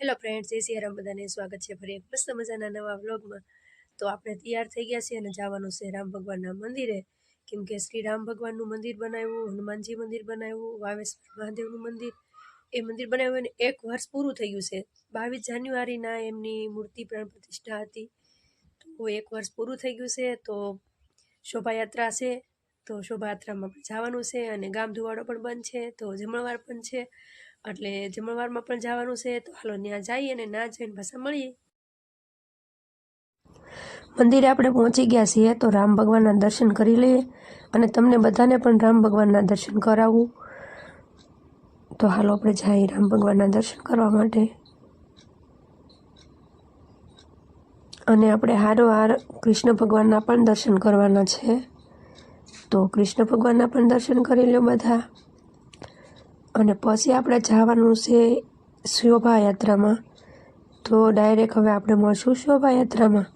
Hello friends, જય સિયારામ, બધાને સ્વાગત છે ફરી એક મસ્ત મજાના નવા વ્લોગમાં। તો આપણે તૈયાર થઈ ગયા છીએ અને જવાનું છે રામ ભગવાનના મંદિરે, કેમ કે શ્રી રામ ભગવાનનું મંદિર બનાવ્યું, હનુમાનજી મંદિર બનાવ્યું, વાવેશ્વર મહાદેવનું મંદિર, એ મંદિર બનાવ્યું અને 1 વર્ષ પૂરું થઈ ગયું છે। 22 જાન્યુઆરીના એમની મૂર્તિ પ્રાણ પ્રતિષ્ઠા હતી, તો 1 વર્ષ પૂરું થઈ ગયું છે। તો શોભાયાત્રા છે, તો શોભાયાત્રામાં જવાનું છે અને ગામ ધુવાડો પણ બંધ છે, તો જમણવાર પણ છે, એટલે જમણવારમાં પણ જવાનું છે। તો હાલો ત્યાં જઈએ અને ના જઈને પાછા મળીએ। મંદિરે આપણે પહોંચી ગયા છીએ, તો રામ ભગવાનના દર્શન કરી લઈએ અને તમને બધાને પણ રામ ભગવાનના દર્શન કરાવું। તો હાલો આપણે જઈએ રામ ભગવાનના દર્શન કરવા માટે, અને આપણે હારોહાર કૃષ્ણ ભગવાનના પણ દર્શન કરવાના છે। તો કૃષ્ણ ભગવાનના પણ દર્શન કરી લો બધા, અને પછી આપણે જવાનું છે શોભાયાત્રામાં। તો ડાયરેક્ટ હવે આપણે મળશું શોભાયાત્રામાં।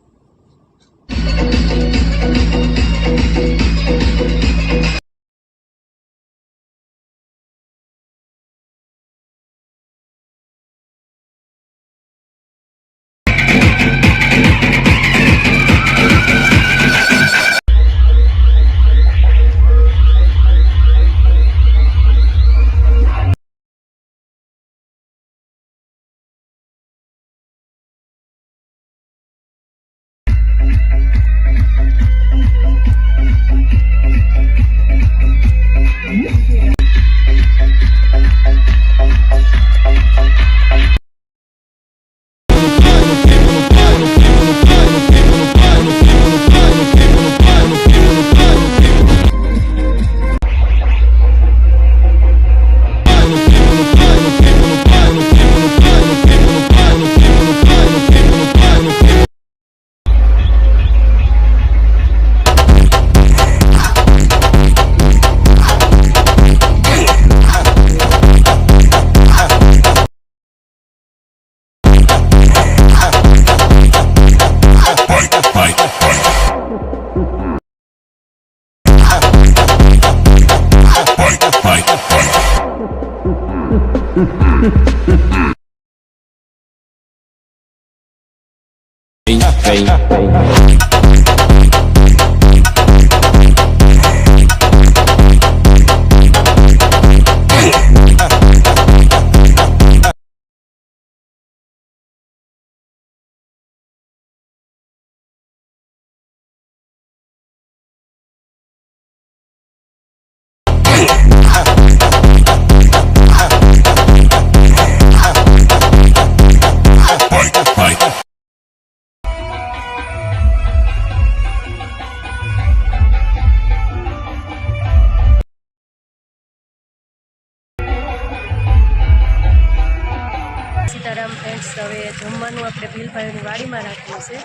સીતારામ ફ્રેન્ડ્સ, હવે જમવાનું આપણે ભીલભાઈની વાડીમાં રાખ્યું છે।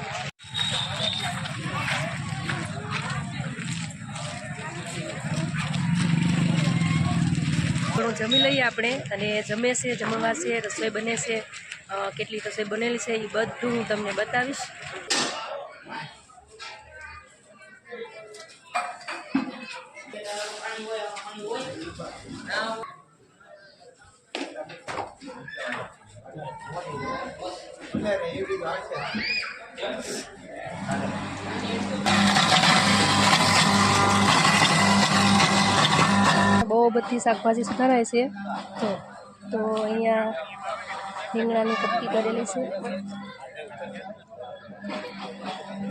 થોડું જમી લઈએ આપણે, અને જમે છે, જમવા છે, રસોઈ બને છે, કેટલી રસોઈ બનેલી છે એ બધું હું તમને બતાવીશ। બહુ બધી શાકભાજી સુધારાય છે। તો અહીંયા રીંગણાની કટકી કરેલી છે,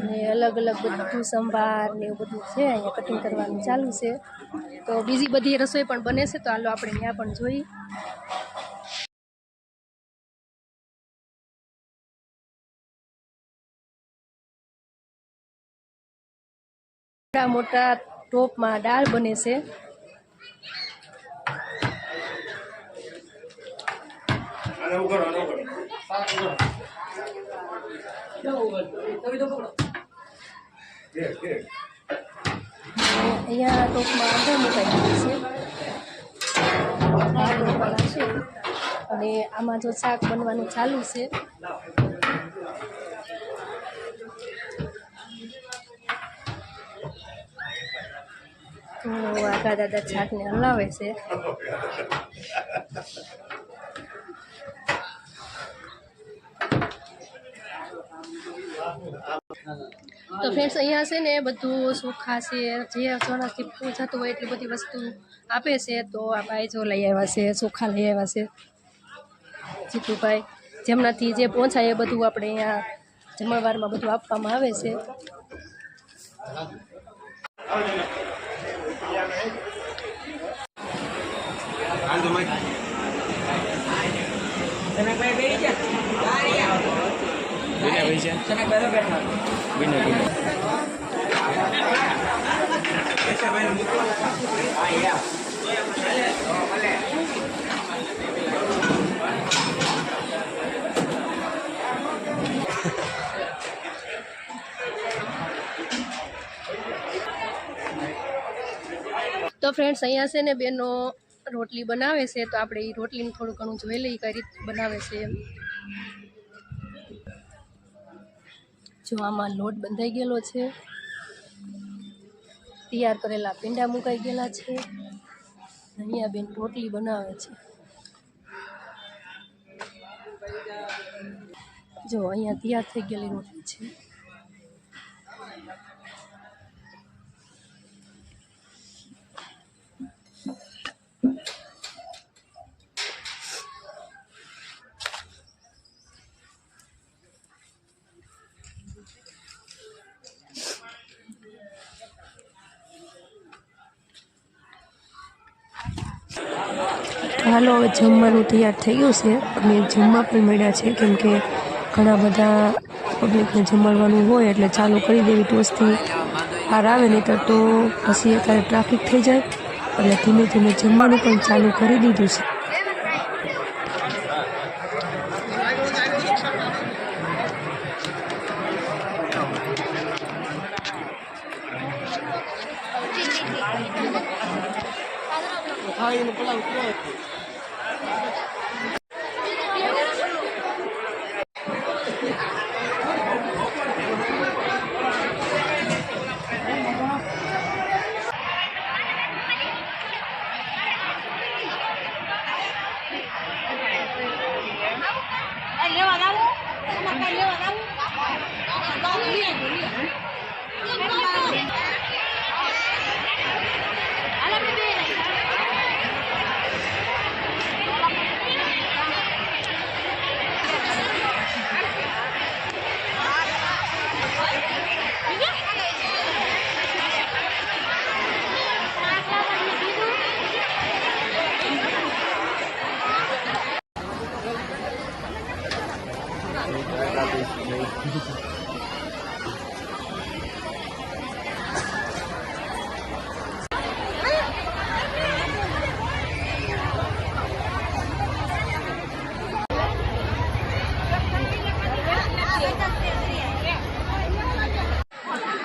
ને અલગ અલગ બધું સંભાર ને એવું બધું છે, અહીંયા કટિંગ કરવાનું ચાલુ છે। તો બીજી બધી રસોઈ પણ બને છે, તો હાલો આપણે ત્યાં પણ જોઈએ। મોટા મોટા ટોપમાં દાળ બને છે। અહીંયા ટોપમાં આગળ મુકાઈ છે, અને આમાં જો શાક બનવાનું ચાલુ છે। તો આગા દાદા શાકને હલાવે છે। તો ફ્રેન્ડ્સ અહીંયા છે ને બધું ચોખા છે જે સોનાથી પહોંચાતું હોય એટલી બધી વસ્તુ આપે છે. તો આ ભાઈ જો લઈ આવ્યા છે, ચોખા લઈ આવ્યા છે જીતુભાઈ, જેમનાથી જે પહોંચાય એ બધું આપણે અહીંયા જમણવારમાં બધું આપવામાં આવે છે. તો ફ્રેન્ડ્સ અહીંયા છે ને બેનો રોટલી બનાવે છે. તો આપણે એ રોટલીનું થોડું ઘણું જોઈ લઈએ કઈ રીતે બનાવે છે એમ. જો આમાં લોટ બંધાઈ ગયેલો છે, તૈયાર કરેલા પીંડા મુકાઈ ગયેલા છે. અહીંયા બેન રોટલી બનાવે છે. જો અહીંયા તૈયાર થઈ ગયેલી રોટલી છે. હાલો હવે જમવાનું તૈયાર થઈ ગયું છે. અમે જમવા પણ મળ્યા છે, કેમ કે ઘણા બધા પબ્લિકને જમાડવાનું હોય એટલે ચાલુ કરી દેવી ટોચથી બહાર આવે નહીં તો પછી અત્યારે ટ્રાફિક થઈ જાય એટલે ધીમે ધીમે જમવાનું પણ ચાલુ કરી દીધું છે.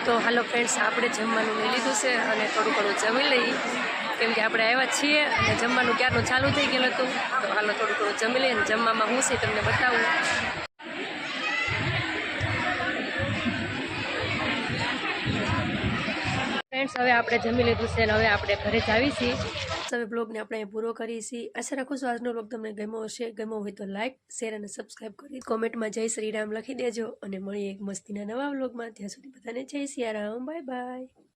તો હાલો ફ્રેન્ડ્સ, આપણે જમવાનું લઈ લીધું છે અને થોડું ઘણું જમી લઈએ, કેમ કે આપણે આવ્યા છીએ અને જમવાનું ક્યારનું ચાલુ થઈ ગયેલું હતું. તો હાલો થોડું ઘણું જમી લઈએ અને જમવામાં હું છે તમને બતાવું. ફ્રેન્ડ્સ, હવે આપણે જમી લીધું છે અને હવે આપણે ઘરે જ આવી છીએ. હવે બ્લોગને આપણે પૂરો કરીએ છીએ. આશા રાખું છું આજનો બ્લોગ તમને ગમ્યો હશે. ગમ્યો હોય તો લાઈક, શેર અને સબસ્ક્રાઈબ કરી કોમેન્ટમાં જય શ્રી રામ લખી દેજો અને મળીએ એક મસ્તીના નવા બ્લોગમાં. ત્યાં સુધી બધાને જય સિયારામ. Bye bye.